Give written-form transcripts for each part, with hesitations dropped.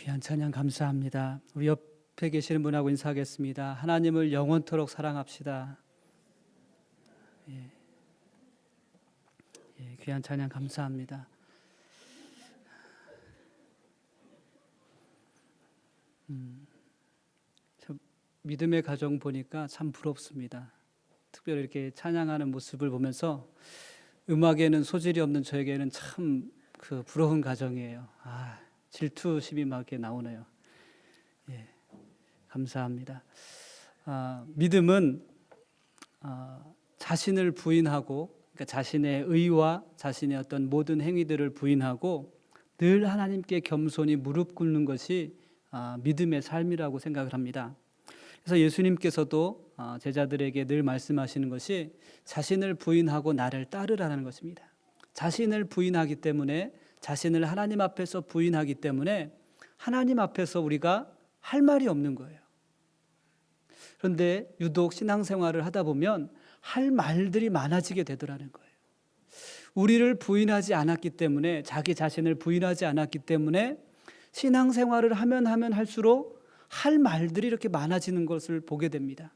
귀한 찬양 감사합니다. 우리 옆에 계시는 분하고 인사하겠습니다. 하나님을 영원토록 사랑합시다. 귀한 찬양 감사합니다. 저 믿음의 가정 보니까 참 부럽습니다. 특별히 이렇게 찬양하는 모습을 보면서 음악에는 소질이 없는 저에게는 참 그 부러운 가정이에요. 질투심이 막 이렇게 나오네요. 감사합니다. 믿음은 자신을 부인하고, 그러니까 자신의 의와 자신의 어떤 모든 행위들을 부인하고 늘 하나님께 겸손히 무릎 꿇는 것이 믿음의 삶이라고 생각을 합니다. 그래서 예수님께서도 제자들에게 늘 말씀하시는 것이 자신을 부인하고 나를 따르라는 것입니다. 자신을 부인하기 때문에, 자신을 하나님 앞에서 부인하기 때문에 하나님 앞에서 우리가 할 말이 없는 거예요. 그런데 유독 신앙생활을 하다 보면 할 말들이 많아지게 되더라는 거예요. 우리를 부인하지 않았기 때문에, 자기 자신을 부인하지 않았기 때문에 신앙생활을 하면 할수록 할 말들이 이렇게 많아지는 것을 보게 됩니다.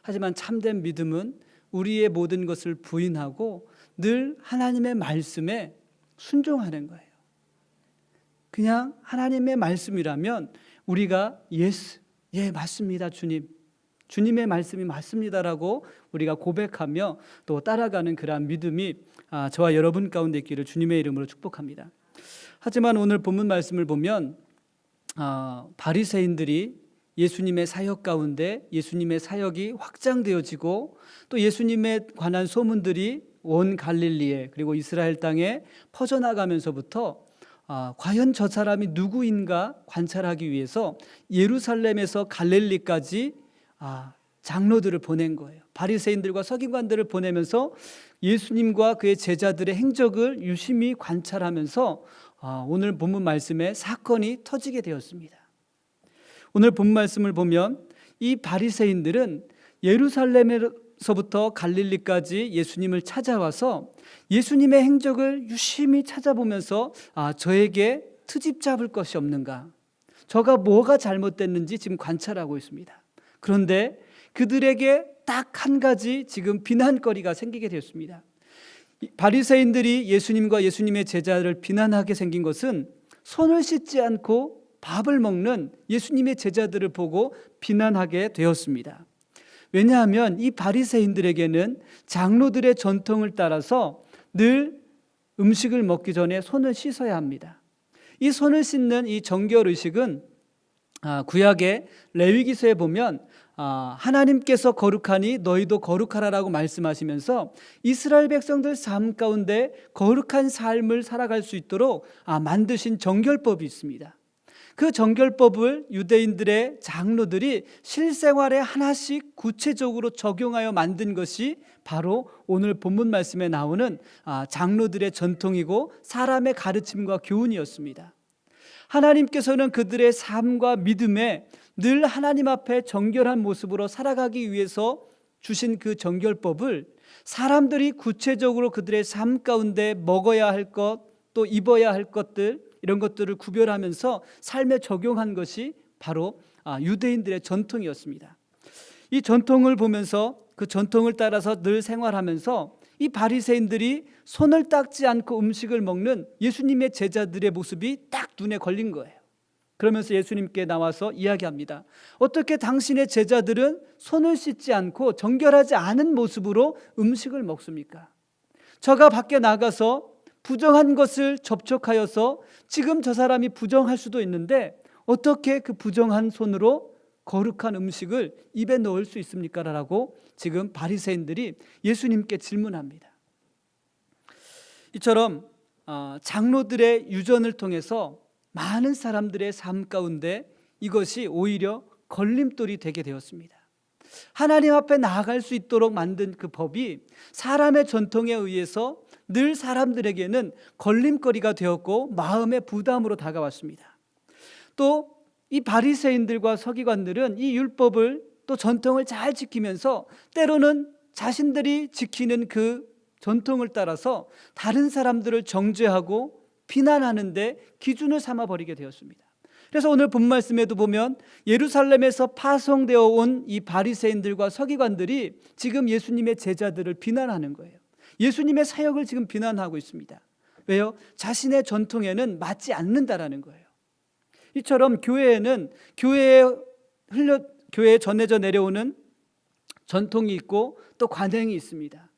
하지만 참된 믿음은 우리의 모든 것을 부인하고 늘 하나님의 말씀에 순종하는 거예요. 그냥 하나님의 말씀이라면 우리가 예스, 예 맞습니다 주님, 주님의 말씀이 맞습니다라고 우리가 고백하며 또 따라가는 그러한 믿음이 저와 여러분 가운데 있기를 주님의 이름으로 축복합니다. 하지만 오늘 본문 말씀을 보면 바리새인들이 예수님의 사역 가운데 예수님의 사역이 확장되어지고 또 예수님에 관한 소문들이 온 갈릴리에 그리고 이스라엘 땅에 퍼져나가면서부터 과연 저 사람이 누구인가 관찰하기 위해서 예루살렘에서 갈릴리까지 장로들을 보낸 거예요. 바리새인들과 서기관들을 보내면서 예수님과 그의 제자들의 행적을 유심히 관찰하면서 오늘 본문 말씀에 사건이 터지게 되었습니다. 오늘 본 말씀을 보면 이 바리새인들은 예루살렘에서부터 갈릴리까지 예수님을 찾아와서 예수님의 행적을 유심히 찾아보면서 저에게 트집 잡을 것이 없는가, 저가 뭐가 잘못됐는지 지금 관찰하고 있습니다. 그런데 그들에게 딱 한 가지 지금 비난거리가 생기게 되었습니다. 바리새인들이 예수님과 예수님의 제자를 비난하게 생긴 것은 손을 씻지 않고 밥을 먹는 예수님의 제자들을 보고 비난하게 되었습니다. 왜냐하면 이 바리새인들에게는 장로들의 전통을 따라서 늘 음식을 먹기 전에 손을 씻어야 합니다. 이 손을 씻는 이 정결 의식은 구약의 레위기서에 보면 하나님께서 거룩하니 너희도 거룩하라라고 말씀하시면서 이스라엘 백성들 삶 가운데 거룩한 삶을 살아갈 수 있도록 만드신 정결법이 있습니다. 그 정결법을 유대인들의 장로들이 실생활에 하나씩 구체적으로 적용하여 만든 것이 바로 오늘 본문 말씀에 나오는 장로들의 전통이고 사람의 가르침과 교훈이었습니다. 하나님께서는 그들의 삶과 믿음에 늘 하나님 앞에 정결한 모습으로 살아가기 위해서 주신 그 정결법을 사람들이 구체적으로 그들의 삶 가운데 먹어야 할 것, 또 입어야 할 것들, 이런 것들을 구별하면서 삶에 적용한 것이 바로 유대인들의 전통이었습니다. 이 전통을 보면서 그 전통을 따라서 늘 생활하면서 이 바리새인들이 손을 닦지 않고 음식을 먹는 예수님의 제자들의 모습이 딱 눈에 걸린 거예요. 그러면서 예수님께 나와서 이야기합니다. 어떻게 당신의 제자들은 손을 씻지 않고 정결하지 않은 모습으로 음식을 먹습니까? 저가 밖에 나가서 부정한 것을 접촉하여서 지금 저 사람이 부정할 수도 있는데 어떻게 그 부정한 손으로 거룩한 음식을 입에 넣을 수 있습니까? 라고 지금 바리새인들이 예수님께 질문합니다. 이처럼 장로들의 유전을 통해서 많은 사람들의 삶 가운데 이것이 오히려 걸림돌이 되게 되었습니다. 하나님 앞에 나아갈 수 있도록 만든 그 법이 사람의 전통에 의해서 늘 사람들에게는 걸림거리가 되었고 마음의 부담으로 다가왔습니다. 또 이 바리새인들과 서기관들은 이 율법을 또 전통을 잘 지키면서 때로는 자신들이 지키는 그 전통을 따라서 다른 사람들을 정죄하고 비난하는 데 기준을 삼아 버리게 되었습니다. 그래서 오늘 본 말씀에도 보면 예루살렘에서 파송되어 온 이 바리새인들과 서기관들이 지금 예수님의 제자들을 비난하는 거예요. 예수님의 사역을 지금 비난하고 있습니다. 왜요? 자신의 전통에는 맞지 않는다라는 거예요. 이처럼 교회에는 교회에 전해져 내려오는 전통이 있고 또 관행이 있습니다.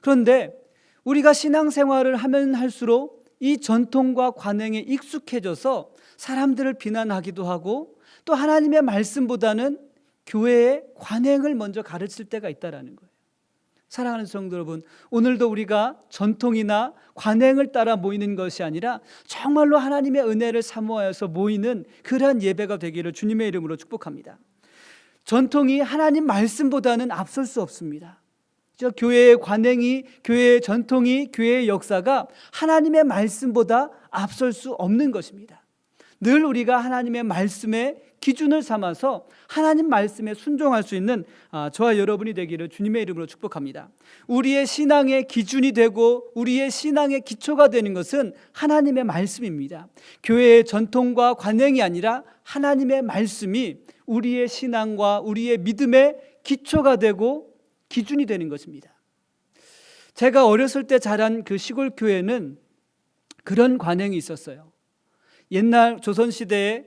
그런데 우리가 신앙생활을 하면 할수록 이 전통과 관행에 익숙해져서 사람들을 비난하기도 하고 또 하나님의 말씀보다는 교회의 관행을 먼저 가르칠 때가 있다라는 거예요. 사랑하는 성도 여러분, 오늘도 우리가 전통이나 관행을 따라 모이는 것이 아니라 정말로 하나님의 은혜를 사모하여서 모이는 그러한 예배가 되기를 주님의 이름으로 축복합니다. 전통이 하나님 말씀보다는 앞설 수 없습니다. 교회의 관행이, 교회의 전통이, 교회의 역사가 하나님의 말씀보다 앞설 수 없는 것입니다. 늘 우리가 하나님의 말씀에 기준을 삼아서 하나님 말씀에 순종할 수 있는 저와 여러분이 되기를 주님의 이름으로 축복합니다. 우리의 신앙의 기준이 되고 우리의 신앙의 기초가 되는 것은 하나님의 말씀입니다. 교회의 전통과 관행이 아니라 하나님의 말씀이 우리의 신앙과 우리의 믿음의 기초가 되고 기준이 되는 것입니다. 제가 어렸을 때 자란 그 시골 교회는 그런 관행이 있었어요. 옛날 조선시대에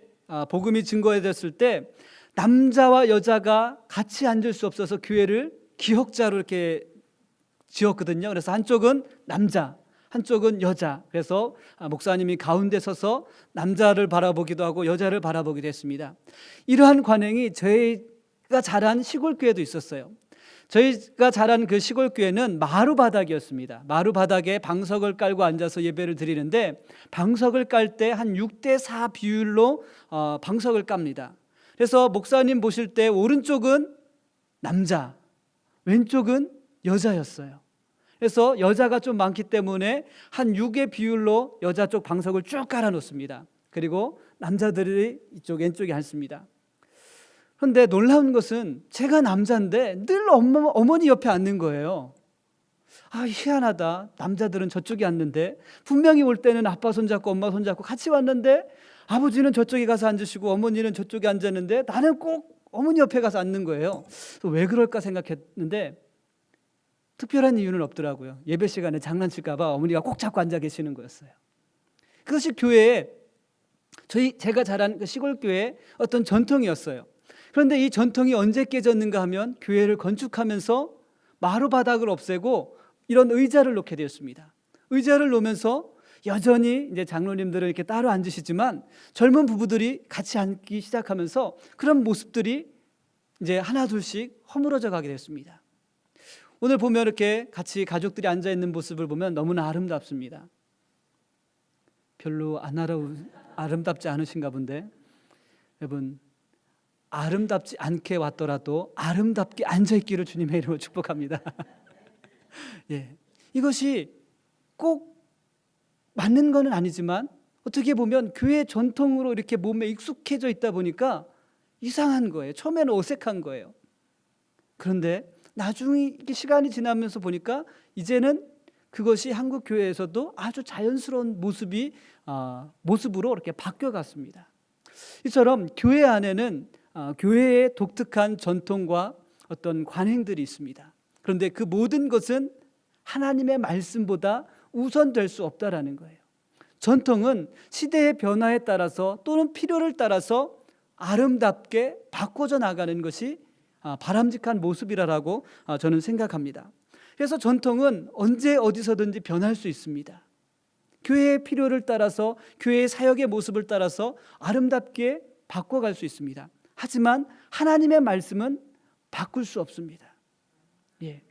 복음이 증거됐을 때 남자와 여자가 같이 앉을 수 없어서 교회를 기역자로 이렇게 지었거든요. 그래서 한쪽은 남자, 한쪽은 여자. 그래서 목사님이 가운데 서서 남자를 바라보기도 하고 여자를 바라보기도 했습니다. 이러한 관행이 저희가 자란 시골 교회도 있었어요. 저희가 자란 그 시골 교회는 마루 바닥이었습니다. 마루 바닥에 방석을 깔고 앉아서 예배를 드리는데 방석을 깔 때 한 6대4 비율로 방석을 깝니다. 그래서 목사님 보실 때 오른쪽은 남자, 왼쪽은 여자였어요. 그래서 여자가 좀 많기 때문에 한 6의 비율로 여자 쪽 방석을 쭉 깔아 놓습니다. 그리고 남자들이 이쪽 왼쪽에 앉습니다. 그런데 놀라운 것은 제가 남자인데 늘 어머니 옆에 앉는 거예요. 희한하다. 남자들은 저쪽에 앉는데 분명히 올 때는 아빠 손잡고 엄마 손잡고 같이 왔는데 아버지는 저쪽에 가서 앉으시고 어머니는 저쪽에 앉았는데 나는 꼭 어머니 옆에 가서 앉는 거예요. 왜 그럴까 생각했는데 특별한 이유는 없더라고요. 예배 시간에 장난칠까 봐 어머니가 꼭 잡고 앉아 계시는 거였어요. 그것이 교회에 제가 자란 그 시골 교회의 어떤 전통이었어요. 그런데 이 전통이 언제 깨졌는가 하면 교회를 건축하면서 마루 바닥을 없애고 이런 의자를 놓게 되었습니다. 의자를 놓으면서 여전히 이제 장로님들은 이렇게 따로 앉으시지만 젊은 부부들이 같이 앉기 시작하면서 그런 모습들이 이제 하나 둘씩 허물어져 가게 됐습니다. 오늘 보면 이렇게 같이 가족들이 앉아 있는 모습을 보면 너무나 아름답습니다. 별로 아름답지 않으신가 본데 여러분, 아름답지 않게 왔더라도 아름답게 앉아있기를 주님의 이름으로 축복합니다. 예, 이것이 꼭 맞는 것은 아니지만 어떻게 보면 교회 전통으로 이렇게 몸에 익숙해져 있다 보니까 이상한 거예요. 처음에는 어색한 거예요. 그런데 나중에 시간이 지나면서 보니까 이제는 그것이 한국 교회에서도 아주 자연스러운 모습으로 이렇게 바뀌어갔습니다. 이처럼 교회 안에는 교회의 독특한 전통과 어떤 관행들이 있습니다. 그런데 그 모든 것은 하나님의 말씀보다 우선될 수 없다라는 거예요. 전통은 시대의 변화에 따라서 또는 필요를 따라서 아름답게 바꿔져 나가는 것이 바람직한 모습이라고 저는 생각합니다. 그래서 전통은 언제 어디서든지 변할 수 있습니다. 교회의 필요를 따라서 교회의 사역의 모습을 따라서 아름답게 바꿔갈 수 있습니다. 하지만 하나님의 말씀은 바꿀 수 없습니다. 예.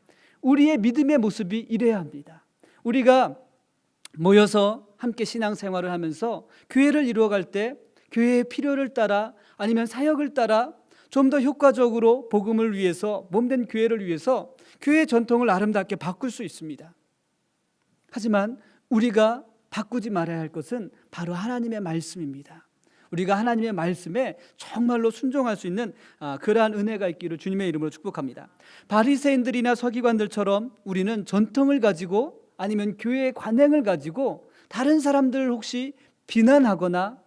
우리의 믿음의 모습이 이래야 합니다. 우리가 모여서 함께 신앙생활을 하면서 교회를 이루어갈 때 교회의 필요를 따라 아니면 사역을 따라 좀 더 효과적으로 복음을 위해서 몸된 교회를 위해서 교회의 전통을 아름답게 바꿀 수 있습니다. 하지만 우리가 바꾸지 말아야 할 것은 바로 하나님의 말씀입니다. 우리가 하나님의 말씀에 정말로 순종할 수 있는 그러한 은혜가 있기를 주님의 이름으로 축복합니다. 바리새인들이나 서기관들처럼 우리는 전통을 가지고 아니면 교회의 관행을 가지고 다른 사람들을 혹시 비난하거나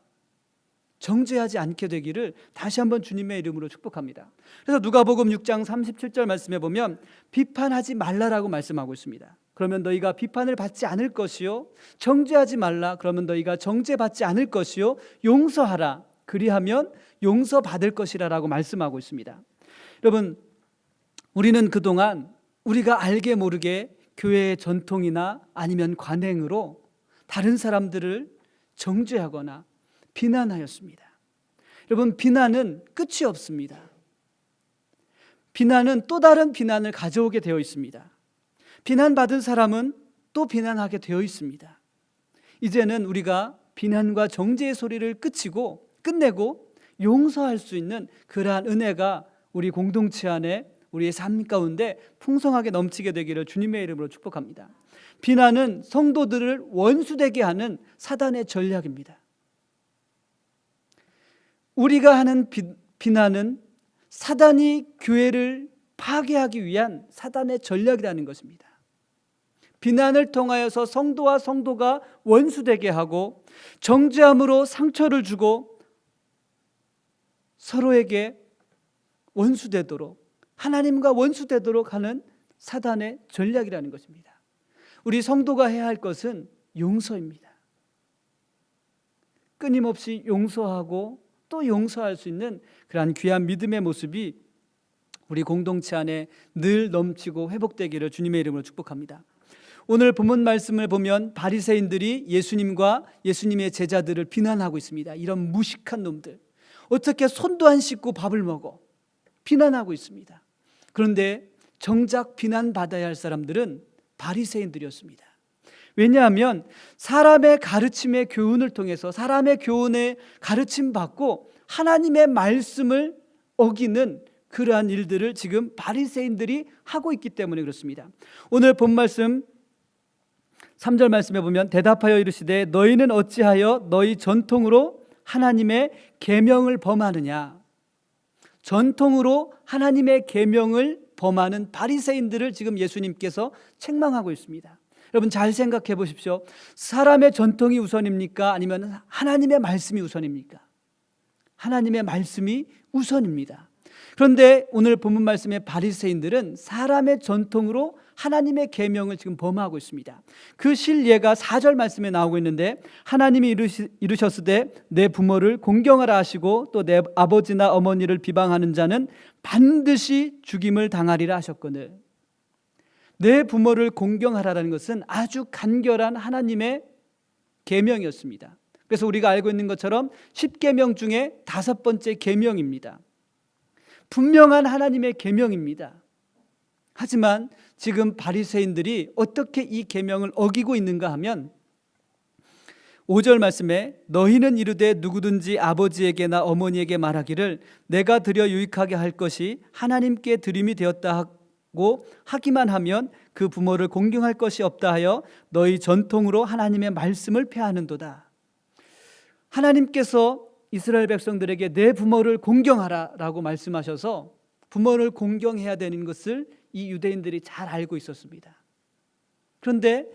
정죄하지 않게 되기를 다시 한번 주님의 이름으로 축복합니다. 그래서 누가복음 6장 37절 말씀에 보면 비판하지 말라라고 말씀하고 있습니다. 그러면 너희가 비판을 받지 않을 것이요, 정죄하지 말라, 그러면 너희가 정죄받지 않을 것이요, 용서하라, 그리하면 용서받을 것이라라고 말씀하고 있습니다. 여러분, 우리는 그동안 우리가 알게 모르게 교회의 전통이나 아니면 관행으로 다른 사람들을 정죄하거나 비난하였습니다. 여러분, 비난은 끝이 없습니다. 비난은 또 다른 비난을 가져오게 되어 있습니다. 비난받은 사람은 또 비난하게 되어 있습니다. 이제는 우리가 비난과 정죄의 소리를 끝내고 용서할 수 있는 그러한 은혜가 우리 공동체 안에, 우리의 삶 가운데 풍성하게 넘치게 되기를 주님의 이름으로 축복합니다. 비난은 성도들을 원수되게 하는 사단의 전략입니다. 우리가 하는 비난은 사단이 교회를 파괴하기 위한 사단의 전략이라는 것입니다. 비난을 통하여서 성도와 성도가 원수되게 하고 정죄함으로 상처를 주고 서로에게 원수되도록, 하나님과 원수되도록 하는 사단의 전략이라는 것입니다. 우리 성도가 해야 할 것은 용서입니다. 끊임없이 용서하고 또 용서할 수 있는 그러한 귀한 믿음의 모습이 우리 공동체 안에 늘 넘치고 회복되기를 주님의 이름으로 축복합니다. 오늘 본문 말씀을 보면 바리새인들이 예수님과 예수님의 제자들을 비난하고 있습니다. 이런 무식한 놈들, 어떻게 손도 안 씻고 밥을 먹어? 비난하고 있습니다. 그런데 정작 비난받아야 할 사람들은 바리새인들이었습니다. 왜냐하면 사람의 가르침의 교훈을 통해서, 사람의 교훈에 가르침 받고 하나님의 말씀을 어기는 그러한 일들을 지금 바리새인들이 하고 있기 때문에 그렇습니다. 오늘 본 말씀 3절 말씀에 보면 대답하여 이르시되 너희는 어찌하여 너희 전통으로 하나님의 계명을 범하느냐. 전통으로 하나님의 계명을 범하는 바리새인들을 지금 예수님께서 책망하고 있습니다. 여러분, 잘 생각해 보십시오. 사람의 전통이 우선입니까? 아니면 하나님의 말씀이 우선입니까? 하나님의 말씀이 우선입니다. 그런데 오늘 본문 말씀의 바리새인들은 사람의 전통으로 하나님의 계명을 지금 범하고 있습니다. 그 실예가 4절 말씀에 나오고 있는데 하나님이 이르셨으되 내 부모를 공경하라 하시고 또 내 아버지나 어머니를 비방하는 자는 반드시 죽임을 당하리라 하셨거늘. 내 부모를 공경하라는 것은 아주 간결한 하나님의 계명이었습니다. 그래서 우리가 알고 있는 것처럼 10계명 중에 5번째 계명입니다. 분명한 하나님의 계명입니다. 하지만 지금 바리새인들이 어떻게 이 계명을 어기고 있는가 하면 5절 말씀에 너희는 이르되 누구든지 아버지에게나 어머니에게 말하기를 내가 드려 유익하게 할 것이 하나님께 드림이 되었다 하고 하기만 하면 그 부모를 공경할 것이 없다 하여 너희 전통으로 하나님의 말씀을 폐하는도다. 하나님께서 이스라엘 백성들에게 내 부모를 공경하라 라고 말씀하셔서 부모를 공경해야 되는 것을 이 유대인들이 잘 알고 있었습니다. 그런데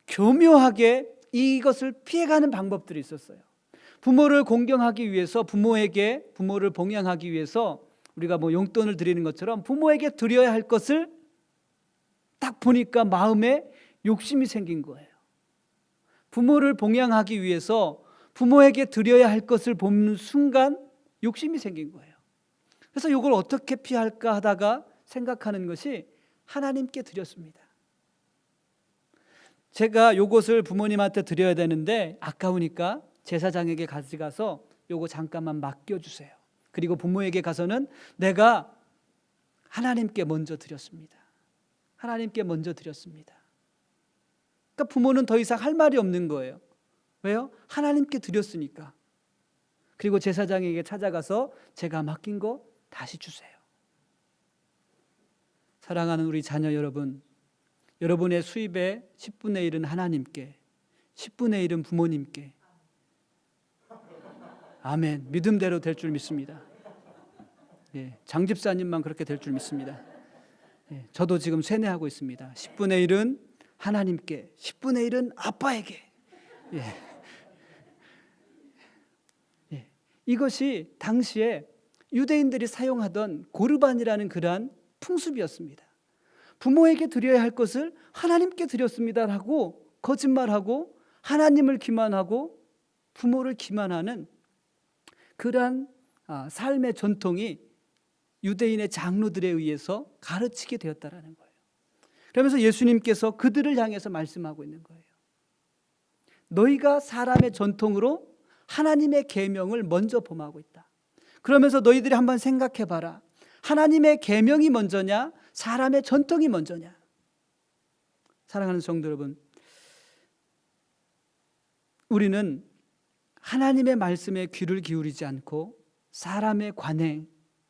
교묘하게 이것을 피해가는 방법들이 있었어요. 부모를 공경하기 위해서, 부모를 봉양하기 위해서 우리가 용돈을 드리는 것처럼 부모에게 드려야 할 것을 딱 보니까 마음에 욕심이 생긴 거예요. 부모를 봉양하기 위해서 부모에게 드려야 할 것을 보는 순간 욕심이 생긴 거예요. 그래서 이걸 어떻게 피할까 하다가 생각하는 것이 하나님께 드렸습니다. 제가 요것을 부모님한테 드려야 되는데 아까우니까 제사장에게 가져가서 요거 잠깐만 맡겨주세요. 그리고 부모에게 가서는 내가 하나님께 먼저 드렸습니다. 하나님께 먼저 드렸습니다. 그러니까 부모는 더 이상 할 말이 없는 거예요. 왜요? 하나님께 드렸으니까. 그리고 제사장에게 찾아가서 제가 맡긴 거 다시 주세요. 사랑하는 우리 자녀 여러분, 여러분의 수입의 10분의 1은 하나님께, 10분의 1은 부모님께. 아멘. 믿음대로 될 줄 믿습니다. 장집사님만 그렇게 될 줄 믿습니다. 저도 지금 세뇌하고 있습니다. 10분의 1은 하나님께, 10분의 1은 아빠에게. 이것이 당시에 유대인들이 사용하던 고르반이라는 그러한 풍습이었습니다. 부모에게 드려야 할 것을 하나님께 드렸습니다라고 거짓말하고 하나님을 기만하고 부모를 기만하는 그러한 삶의 전통이 유대인의 장로들에 의해서 가르치게 되었다라는 거예요. 그러면서 예수님께서 그들을 향해서 말씀하고 있는 거예요. 너희가 사람의 전통으로 하나님의 계명을 먼저 범하고 있다. 그러면서 너희들이 한번 생각해 봐라. 하나님의 계명이 먼저냐, 사람의 전통이 먼저냐? 사랑하는 성도 여러분, 우리는 하나님의 말씀에 귀를 기울이지 않고 사람의 관행,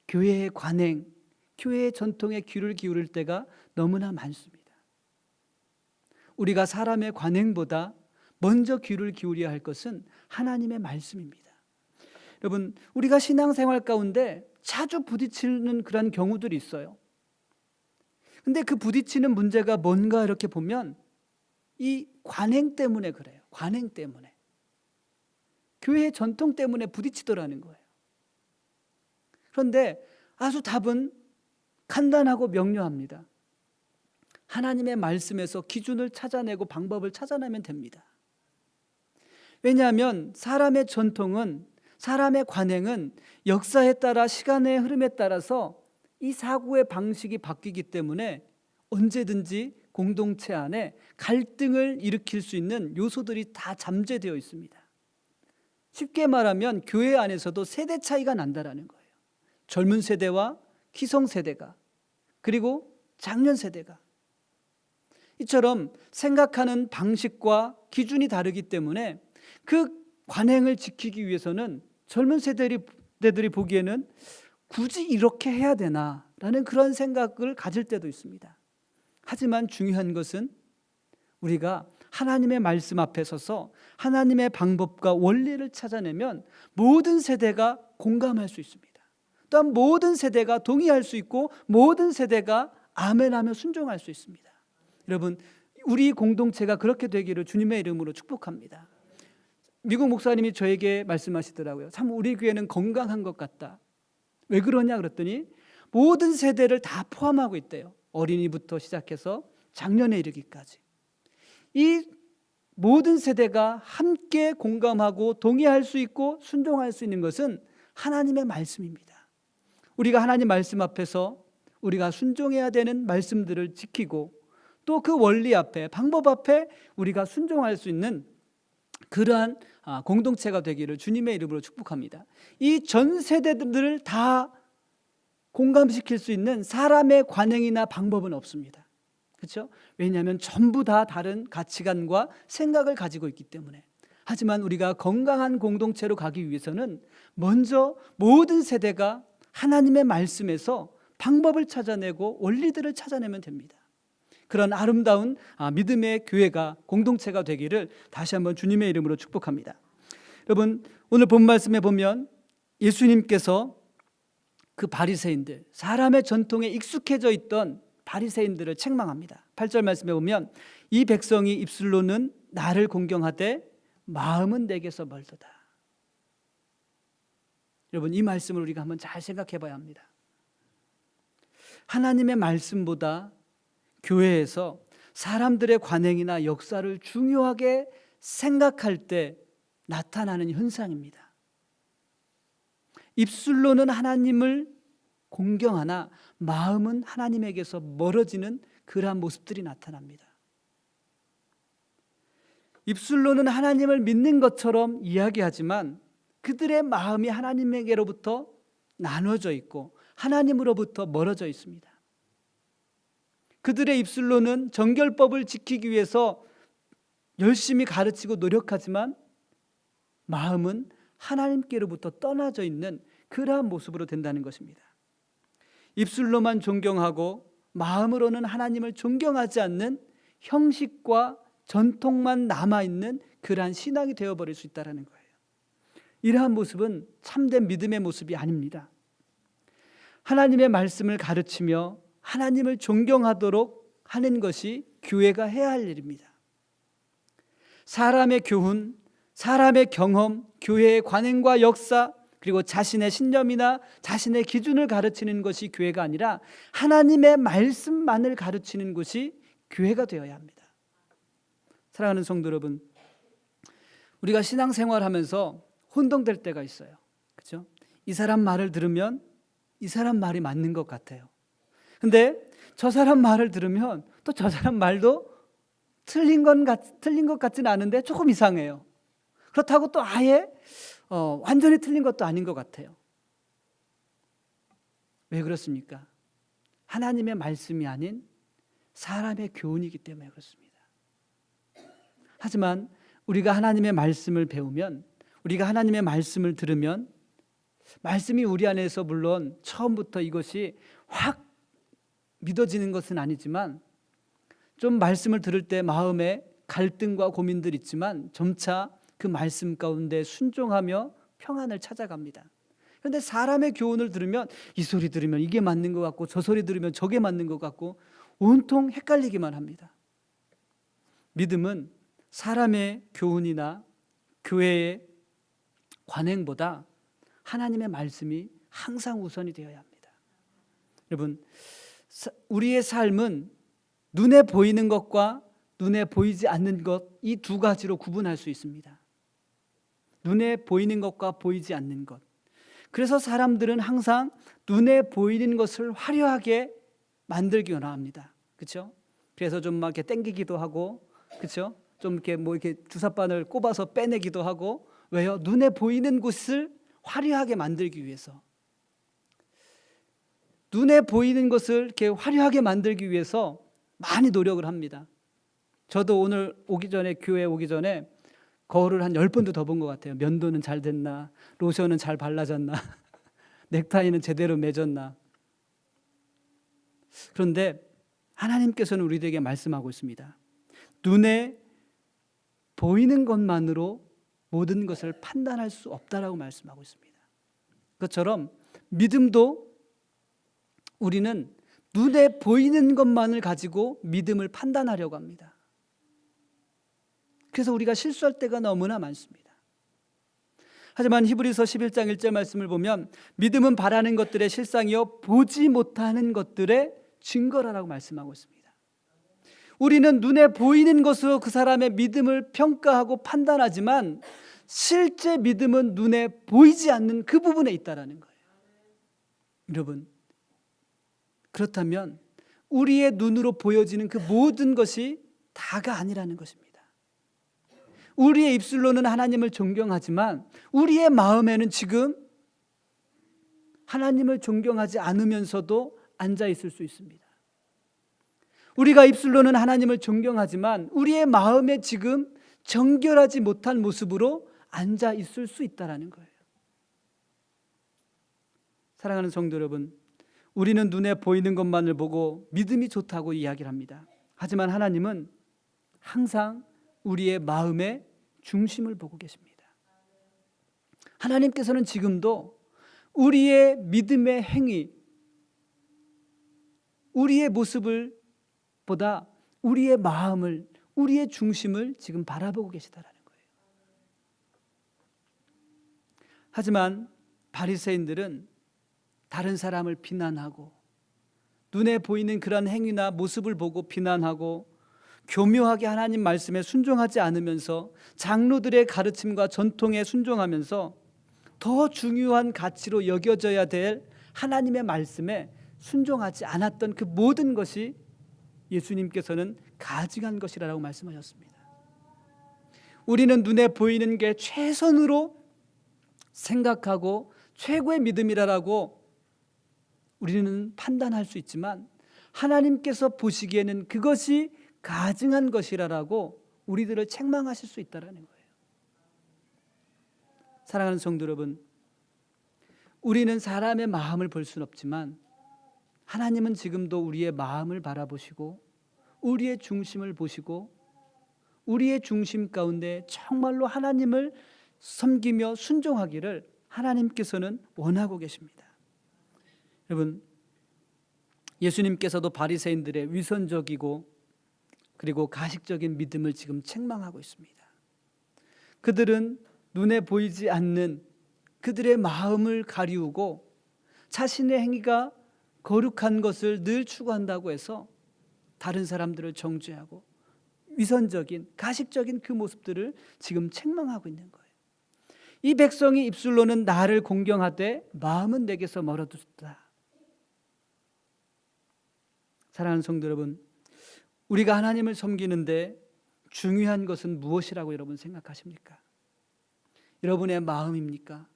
교회의 관행, 교회의 전통에 귀를 기울일 때가 너무나 많습니다. 우리가 사람의 관행보다 먼저 귀를 기울여야 할 것은 하나님의 말씀입니다. 여러분, 우리가 신앙생활 가운데 자주 부딪히는 그런 경우들이 있어요. 근데 그 부딪히는 문제가 뭔가 이렇게 보면 이 관행 때문에 그래요. 관행 때문에. 교회의 전통 때문에 부딪히더라는 거예요. 그런데 아주 답은 간단하고 명료합니다. 하나님의 말씀에서 기준을 찾아내고 방법을 찾아내면 됩니다. 왜냐하면 사람의 전통은, 사람의 관행은 역사에 따라, 시간의 흐름에 따라서 이 사고의 방식이 바뀌기 때문에 언제든지 공동체 안에 갈등을 일으킬 수 있는 요소들이 다 잠재되어 있습니다. 쉽게 말하면 교회 안에서도 세대 차이가 난다라는 거예요. 젊은 세대와 기성세대가, 그리고 장년 세대가 이처럼 생각하는 방식과 기준이 다르기 때문에 그 관행을 지키기 위해서는 젊은 세대들이 보기에는 굳이 이렇게 해야 되나라는 그런 생각을 가질 때도 있습니다. 하지만 중요한 것은 우리가 하나님의 말씀 앞에 서서 하나님의 방법과 원리를 찾아내면 모든 세대가 공감할 수 있습니다. 또한 모든 세대가 동의할 수 있고 모든 세대가 아멘하며 순종할 수 있습니다. 여러분, 우리 공동체가 그렇게 되기를 주님의 이름으로 축복합니다. 미국 목사님이 저에게 말씀하시더라고요. 참 우리 교회는 건강한 것 같다. 왜 그러냐 그랬더니 모든 세대를 다 포함하고 있대요. 어린이부터 시작해서 장년에 이르기까지. 이 모든 세대가 함께 공감하고 동의할 수 있고 순종할 수 있는 것은 하나님의 말씀입니다. 우리가 하나님 말씀 앞에서 우리가 순종해야 되는 말씀들을 지키고 또 그 원리 앞에, 방법 앞에 우리가 순종할 수 있는 그러한 공동체가 되기를 주님의 이름으로 축복합니다. 이 전 세대들을 다 공감시킬 수 있는 사람의 관행이나 방법은 없습니다. 그렇죠? 왜냐하면 전부 다 다른 가치관과 생각을 가지고 있기 때문에. 하지만 우리가 건강한 공동체로 가기 위해서는 먼저 모든 세대가 하나님의 말씀에서 방법을 찾아내고 원리들을 찾아내면 됩니다. 그런 아름다운 믿음의 교회가, 공동체가 되기를 다시 한번 주님의 이름으로 축복합니다. 여러분, 오늘 본 말씀에 보면 예수님께서 그 바리새인들, 사람의 전통에 익숙해져 있던 바리새인들을 책망합니다. 8절 말씀에 보면 이 백성이 입술로는 나를 공경하되 마음은 내게서 멀도다. 여러분, 이 말씀을 우리가 한번 잘 생각해 봐야 합니다. 하나님의 말씀보다 교회에서 사람들의 관행이나 역사를 중요하게 생각할 때 나타나는 현상입니다. 입술로는 하나님을 공경하나 마음은 하나님에게서 멀어지는 그러한 모습들이 나타납니다. 입술로는 하나님을 믿는 것처럼 이야기하지만 그들의 마음이 하나님에게로부터 나눠져 있고 하나님으로부터 멀어져 있습니다. 그들의 입술로는 정결법을 지키기 위해서 열심히 가르치고 노력하지만 마음은 하나님께로부터 떠나져 있는 그러한 모습으로 된다는 것입니다. 입술로만 존경하고 마음으로는 하나님을 존경하지 않는 형식과 전통만 남아있는 그러한 신앙이 되어버릴 수 있다는 거예요. 이러한 모습은 참된 믿음의 모습이 아닙니다. 하나님의 말씀을 가르치며 하나님을 존경하도록 하는 것이 교회가 해야 할 일입니다. 사람의 교훈, 사람의 경험, 교회의 관행과 역사, 그리고 자신의 신념이나 자신의 기준을 가르치는 것이 교회가 아니라 하나님의 말씀만을 가르치는 것이 교회가 되어야 합니다. 사랑하는 성도 여러분, 우리가 신앙생활하면서 혼동될 때가 있어요. 그렇죠? 이 사람 말을 들으면 이 사람 말이 맞는 것 같아요. 근데 저 사람 말을 들으면 또 저 사람 말도 틀린 것 같지는 않은데 조금 이상해요. 그렇다고 또 아예 완전히 틀린 것도 아닌 것 같아요. 왜 그렇습니까? 하나님의 말씀이 아닌 사람의 교훈이기 때문에 그렇습니다. 하지만 우리가 하나님의 말씀을 배우면, 우리가 하나님의 말씀을 들으면 말씀이 우리 안에서 물론 처음부터 이것이 확 믿어지는 것은 아니지만 좀 말씀을 들을 때 마음에 갈등과 고민들 있지만 점차 그 말씀 가운데 순종하며 평안을 찾아갑니다. 그런데 사람의 교훈을 들으면 이 소리 들으면 이게 맞는 것 같고 저 소리 들으면 저게 맞는 것 같고 온통 헷갈리기만 합니다. 믿음은 사람의 교훈이나 교회의 관행보다 하나님의 말씀이 항상 우선이 되어야 합니다. 여러분, 우리의 삶은 눈에 보이는 것과 눈에 보이지 않는 것, 이 두 가지로 구분할 수 있습니다. 눈에 보이는 것과 보이지 않는 것. 그래서 사람들은 항상 눈에 보이는 것을 화려하게 만들기 원합니다. 그렇죠? 그래서 좀 막 이렇게 땡기기도 하고, 그렇죠? 좀 이렇게 뭐 이렇게 주사바늘 꼽아서 빼내기도 하고. 왜요? 눈에 보이는 것을 화려하게 만들기 위해서. 눈에 보이는 것을 이렇게 화려하게 만들기 위해서 많이 노력을 합니다. 저도 오늘 오기 전에, 교회 오기 전에 거울을 한 10번도 더 본 것 같아요. 면도는 잘 됐나, 로션은 잘 발라졌나, 넥타이는 제대로 맺었나. 그런데 하나님께서는 우리들에게 말씀하고 있습니다. 눈에 보이는 것만으로 모든 것을 판단할 수 없다라고 말씀하고 있습니다. 그것처럼 믿음도 우리는 눈에 보이는 것만을 가지고 믿음을 판단하려고 합니다. 그래서 우리가 실수할 때가 너무나 많습니다. 하지만 히브리서 11장 1절 말씀을 보면 믿음은 바라는 것들의 실상이요 보지 못하는 것들의 증거라고 말씀하고 있습니다. 우리는 눈에 보이는 것으로 그 사람의 믿음을 평가하고 판단하지만 실제 믿음은 눈에 보이지 않는 그 부분에 있다라는 거예요. 여러분, 그렇다면 우리의 눈으로 보여지는 그 모든 것이 다가 아니라는 것입니다. 우리의 입술로는 하나님을 존경하지만 우리의 마음에는 지금 하나님을 존경하지 않으면서도 앉아 있을 수 있습니다. 우리가 입술로는 하나님을 존경하지만 우리의 마음에 지금 정결하지 못한 모습으로 앉아 있을 수 있다는 거예요. 사랑하는 성도 여러분, 우리는 눈에 보이는 것만을 보고 믿음이 좋다고 이야기를 합니다. 하지만 하나님은 항상 우리의 마음의 중심을 보고 계십니다. 하나님께서는 지금도 우리의 믿음의 행위, 우리의 모습을 보다 우리의 마음을, 우리의 중심을 지금 바라보고 계시다라는 거예요. 하지만 바리새인들은 다른 사람을 비난하고 눈에 보이는 그런 행위나 모습을 보고 비난하고 교묘하게 하나님 말씀에 순종하지 않으면서 장로들의 가르침과 전통에 순종하면서 더 중요한 가치로 여겨져야 될 하나님의 말씀에 순종하지 않았던 그 모든 것이 예수님께서는 가증한 것이라고 말씀하셨습니다. 우리는 눈에 보이는 게 최선으로 생각하고 최고의 믿음이라고 우리는 판단할 수 있지만 하나님께서 보시기에는 그것이 가증한 것이라고 우리들을 책망하실 수 있다는 거예요. 사랑하는 성도 여러분, 우리는 사람의 마음을 볼 수는 없지만 하나님은 지금도 우리의 마음을 바라보시고 우리의 중심을 보시고 우리의 중심 가운데 정말로 하나님을 섬기며 순종하기를 하나님께서는 원하고 계십니다. 여러분, 예수님께서도 바리새인들의 위선적이고 그리고 가식적인 믿음을 지금 책망하고 있습니다. 그들은 눈에 보이지 않는 그들의 마음을 가리우고 자신의 행위가 거룩한 것을 늘 추구한다고 해서 다른 사람들을 정죄하고 위선적인 가식적인 그 모습들을 지금 책망하고 있는 거예요. 이 백성이 입술로는 나를 공경하되 마음은 내게서 멀어졌다. 사랑하는 성도 여러분, 우리가 하나님을 섬기는데 중요한 것은 무엇이라고 여러분 생각하십니까? 여러분의 마음입니까?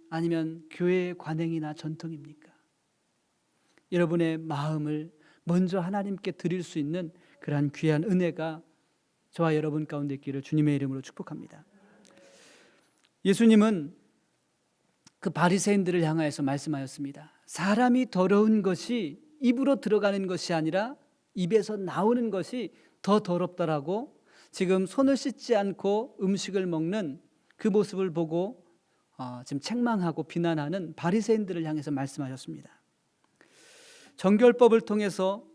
아니면 교회의 관행이나 전통입니까? 여러분의 마음을 먼저 하나님께 드릴 수 있는 그러한 귀한 은혜가 저와 여러분 가운데 있기를 주님의 이름으로 축복합니다. 예수님은 그 바리새인들을 향하여서 말씀하였습니다. 사람이 더러운 것이 입으로 들어가는 것이 아니라 입에서 나오는 것이 더 더럽다라고 지금 손을 씻지 않고 음식을 먹는 그 모습을 보고 지금 책망하고 비난하는 바리새인들을 향해서 말씀하셨습니다. 정결법을 통해서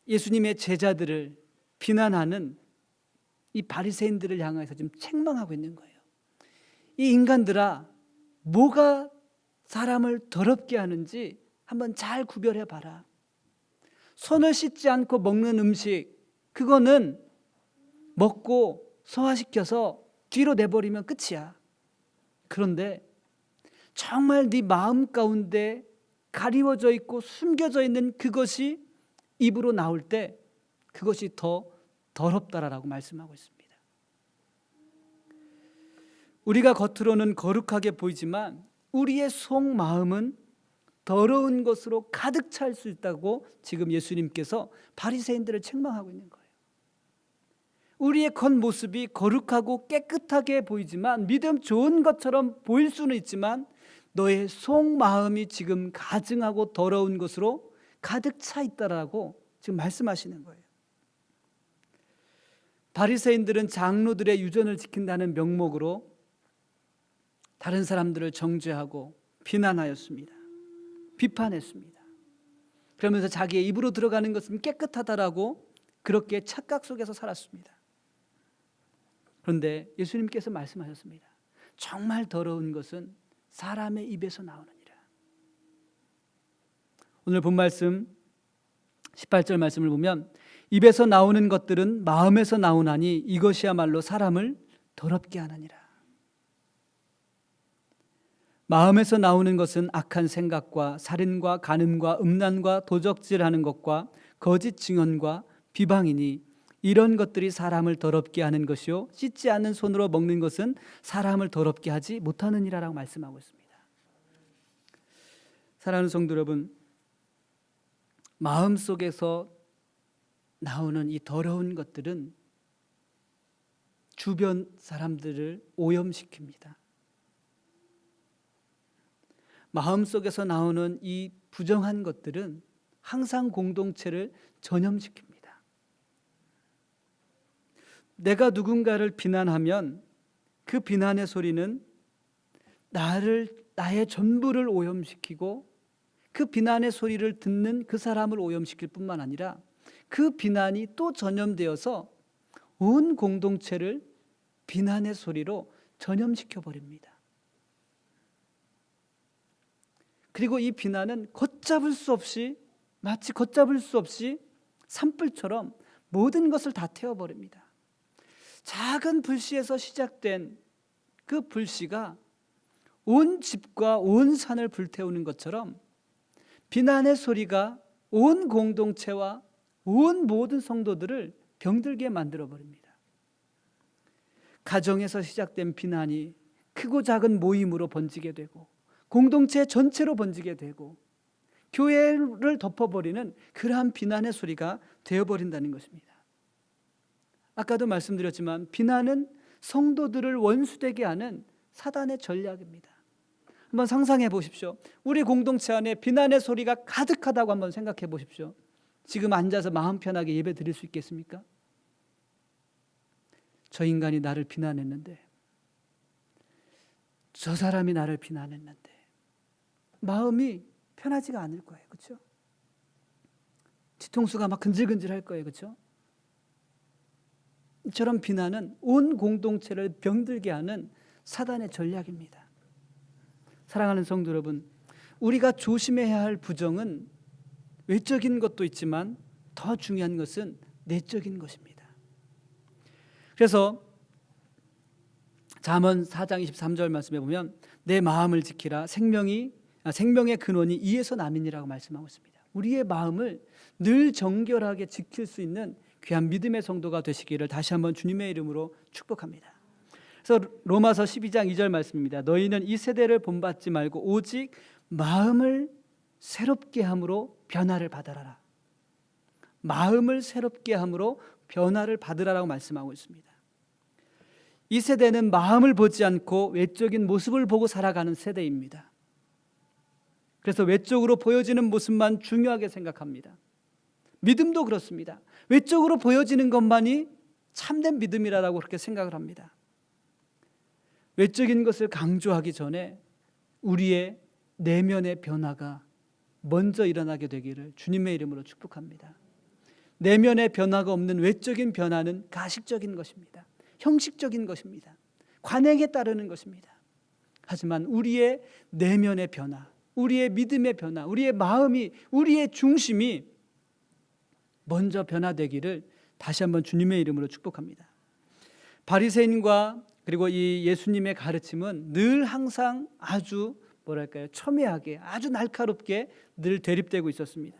예수님의 제자들을 비난하는 이 바리새인들을 향해서 지금 책망하고 있는 거예요. 이 인간들아, 뭐가 사람을 더럽게 하는지 한번 잘 구별해 봐라. 손을 씻지 않고 먹는 음식, 그거는 먹고 소화시켜서 뒤로 내버리면 끝이야. 그런데 정말 네 마음 가운데 가리워져 있고 숨겨져 있는 그것이 입으로 나올 때 그것이 더 더럽다라고 말씀하고 있습니다. 우리가 겉으로는 거룩하게 보이지만 우리의 속마음은 더러운 것으로 가득 찰 수 있다고 지금 예수님께서 바리새인들을 책망하고 있는 거예요. 우리의 겉모습이 거룩하고 깨끗하게 보이지만 믿음 좋은 것처럼 보일 수는 있지만 너의 속마음이 지금 가증하고 더러운 것으로 가득 차 있다라고 지금 말씀하시는 거예요. 바리새인들은 장로들의 유전을 지킨다는 명목으로 다른 사람들을 정죄하고 비난하였습니다. 비판했습니다. 그러면서 자기의 입으로 들어가는 것은 깨끗하다라고 그렇게 착각 속에서 살았습니다. 그런데 예수님께서 말씀하셨습니다. 정말 더러운 것은 사람의 입에서 나오느니라. 오늘 본 말씀 18절 말씀을 보면 입에서 나오는 것들은 마음에서 나오나니 이것이야말로 사람을 더럽게 하느니라. 마음에서 나오는 것은 악한 생각과 살인과 간음과 음란과 도적질하는 것과 거짓 증언과 비방이니 이런 것들이 사람을 더럽게 하는 것이요 씻지 않은 손으로 먹는 것은 사람을 더럽게 하지 못하느니라라고 말씀하고 있습니다. 사랑하는 성도 여러분, 마음속에서 나오는 이 더러운 것들은 주변 사람들을 오염시킵니다. 마음속에서 나오는 이 부정한 것들은 항상 공동체를 전염시킵니다. 내가 누군가를 비난하면 그 비난의 소리는 나의 전부를 오염시키고 그 비난의 소리를 듣는 그 사람을 오염시킬 뿐만 아니라 그 비난이 또 전염되어서 온 공동체를 비난의 소리로 전염시켜 버립니다. 그리고 이 비난은 마치 걷잡을 수 없이 산불처럼 모든 것을 다 태워버립니다. 작은 불씨에서 시작된 그 불씨가 온 집과 온 산을 불태우는 것처럼 비난의 소리가 온 공동체와 온 모든 성도들을 병들게 만들어버립니다. 가정에서 시작된 비난이 크고 작은 모임으로 번지게 되고 공동체 전체로 번지게 되고 교회를 덮어버리는 그러한 비난의 소리가 되어버린다는 것입니다. 아까도 말씀드렸지만 비난은 성도들을 원수되게 하는 사단의 전략입니다. 한번 상상해 보십시오. 우리 공동체 안에 비난의 소리가 가득하다고 한번 생각해 보십시오. 지금 앉아서 마음 편하게 예배 드릴 수 있겠습니까? 저 인간이 나를 비난했는데, 저 사람이 나를 비난했는데 마음이 편하지가 않을 거예요. 그렇죠? 뒤통수가 막 근질근질할 거예요. 그렇죠? 이처럼 비난은 온 공동체를 병들게 하는 사단의 전략입니다. 사랑하는 성도 여러분, 우리가 조심해야 할 부정은 외적인 것도 있지만 더 중요한 것은 내적인 것입니다. 그래서 잠언 4장 23절 말씀에 보면 내 마음을 지키라 생명의 근원이 이에서 남이니라고 말씀하고 있습니다. 우리의 마음을 늘 정결하게 지킬 수 있는 귀한 믿음의 성도가 되시기를 다시 한번 주님의 이름으로 축복합니다. 그래서 로마서 12장 2절 말씀입니다. 너희는 이 세대를 본받지 말고 오직 마음을 새롭게 함으로 변화를 받으라라. 마음을 새롭게 함으로 변화를 받으라라고 말씀하고 있습니다. 이 세대는 마음을 보지 않고 외적인 모습을 보고 살아가는 세대입니다. 그래서 외적으로 보여지는 모습만 중요하게 생각합니다. 믿음도 그렇습니다. 외적으로 보여지는 것만이 참된 믿음이라고 그렇게 생각을 합니다. 외적인 것을 강조하기 전에 우리의 내면의 변화가 먼저 일어나게 되기를 주님의 이름으로 축복합니다. 내면의 변화가 없는 외적인 변화는 가식적인 것입니다. 형식적인 것입니다. 관행에 따르는 것입니다. 하지만 우리의 내면의 변화, 우리의 믿음의 변화, 우리의 마음이, 우리의 중심이 먼저 변화되기를 다시 한번 주님의 이름으로 축복합니다. 바리새인과 그리고 이 예수님의 가르침은 늘 항상 아주 첨예하게, 아주 날카롭게 늘 대립되고 있었습니다.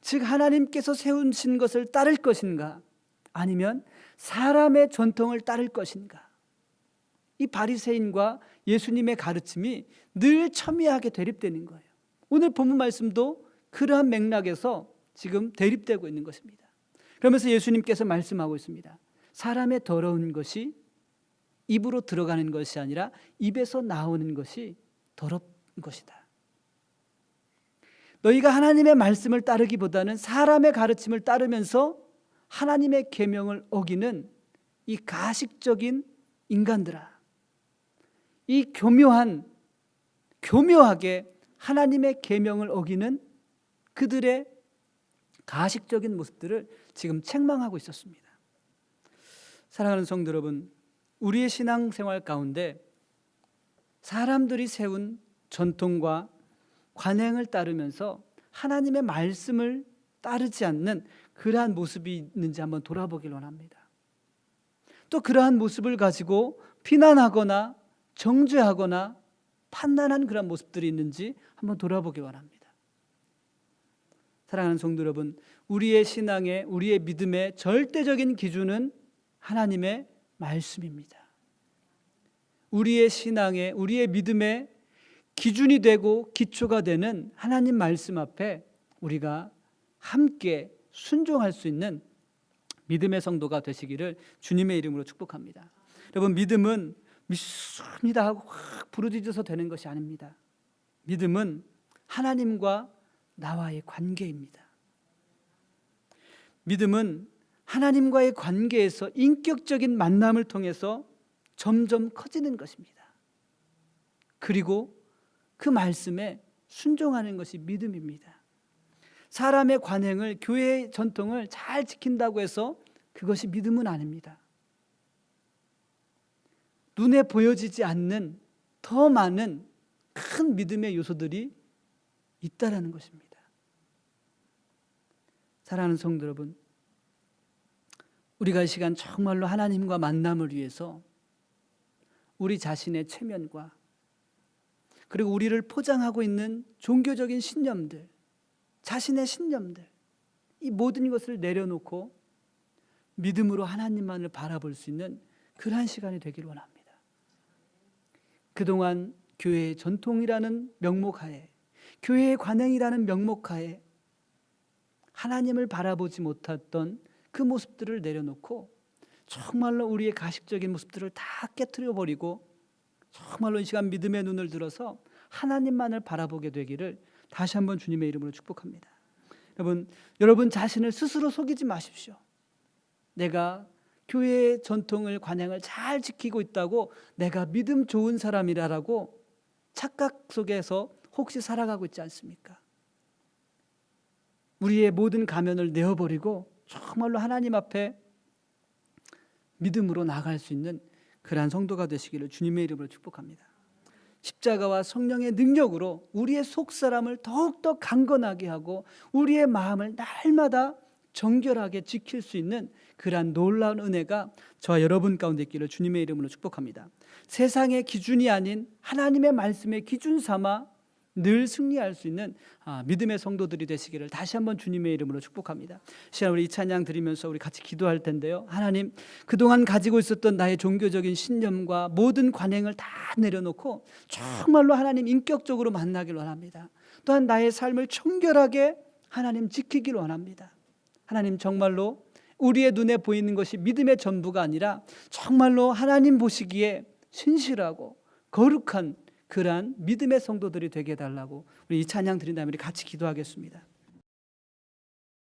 즉 하나님께서 세우신 것을 따를 것인가, 아니면 사람의 전통을 따를 것인가. 이 바리새인과 예수님의 가르침이 늘 첨예하게 대립되는 거예요. 오늘 본문 말씀도 그러한 맥락에서 지금 대립되고 있는 것입니다. 그러면서 예수님께서 말씀하고 있습니다. 사람의 더러운 것이 입으로 들어가는 것이 아니라 입에서 나오는 것이 더럽은 것이다. 너희가 하나님의 말씀을 따르기보다는 사람의 가르침을 따르면서 하나님의 계명을 어기는 이 가식적인 인간들아, 이 교묘하게 하나님의 계명을 어기는 그들의 가식적인 모습들을 지금 책망하고 있었습니다. 사랑하는 성도 여러분, 우리의 신앙생활 가운데 사람들이 세운 전통과 관행을 따르면서 하나님의 말씀을 따르지 않는 그러한 모습이 있는지 한번 돌아보길 원합니다. 또 그러한 모습을 가지고 비난하거나 정죄하거나 판단한 그런 모습들이 있는지 한번 돌아보기 원합니다. 사랑하는 성도 여러분, 우리의 신앙의, 우리의 믿음의 절대적인 기준은 하나님의 말씀입니다. 우리의 신앙의, 우리의 믿음의 기준이 되고 기초가 되는 하나님 말씀 앞에 우리가 함께 순종할 수 있는 믿음의 성도가 되시기를 주님의 이름으로 축복합니다. 여러분, 믿음은 믿습니다 하고 확 부르짖어서 되는 것이 아닙니다. 믿음은 하나님과 나와의 관계입니다. 믿음은 하나님과의 관계에서 인격적인 만남을 통해서 점점 커지는 것입니다. 그리고 그 말씀에 순종하는 것이 믿음입니다. 사람의 관행을, 교회의 전통을 잘 지킨다고 해서 그것이 믿음은 아닙니다. 눈에 보여지지 않는 더 많은 큰 믿음의 요소들이 있다라는 것입니다. 사랑하는 성도 여러분, 우리가 이 시간 정말로 하나님과 만남을 위해서 우리 자신의 체면과 그리고 우리를 포장하고 있는 종교적인 신념들, 자신의 신념들, 이 모든 것을 내려놓고 믿음으로 하나님만을 바라볼 수 있는 그러한 시간이 되길 원합니다. 그동안 교회의 전통이라는 명목하에, 교회의 관행이라는 명목하에 하나님을 바라보지 못했던 그 모습들을 내려놓고 정말로 우리의 가식적인 모습들을 다 깨트려 버리고 정말로 이 시간 믿음의 눈을 들어서 하나님만을 바라보게 되기를 다시 한번 주님의 이름으로 축복합니다. 여러분 자신을 스스로 속이지 마십시오. 내가 교회의 전통을, 관행을 잘 지키고 있다고 내가 믿음 좋은 사람이라고 착각 속에서 혹시 살아가고 있지 않습니까? 우리의 모든 가면을 내어버리고 정말로 하나님 앞에 믿음으로 나아갈 수 있는 그러한 성도가 되시기를 주님의 이름으로 축복합니다. 십자가와 성령의 능력으로 우리의 속사람을 더욱더 강건하게 하고 우리의 마음을 날마다 정결하게 지킬 수 있는 그러한 놀라운 은혜가 저와 여러분 가운데 있기를 주님의 이름으로 축복합니다. 세상의 기준이 아닌 하나님의 말씀의 기준 삼아 늘 승리할 수 있는 믿음의 성도들이 되시기를 다시 한번 주님의 이름으로 축복합니다. 시간 우리 이 찬양 드리면서 우리 같이 기도할 텐데요. 하나님, 그동안 가지고 있었던 나의 종교적인 신념과 모든 관행을 다 내려놓고 정말로 하나님 인격적으로 만나길 원합니다. 또한 나의 삶을 청결하게 하나님 지키길 원합니다. 하나님, 정말로 우리의 눈에 보이는 것이 믿음의 전부가 아니라 정말로 하나님 보시기에 신실하고 거룩한 그러한 믿음의 성도들이 되게 해달라고 우리 이 찬양 드린 다음에 같이 기도하겠습니다.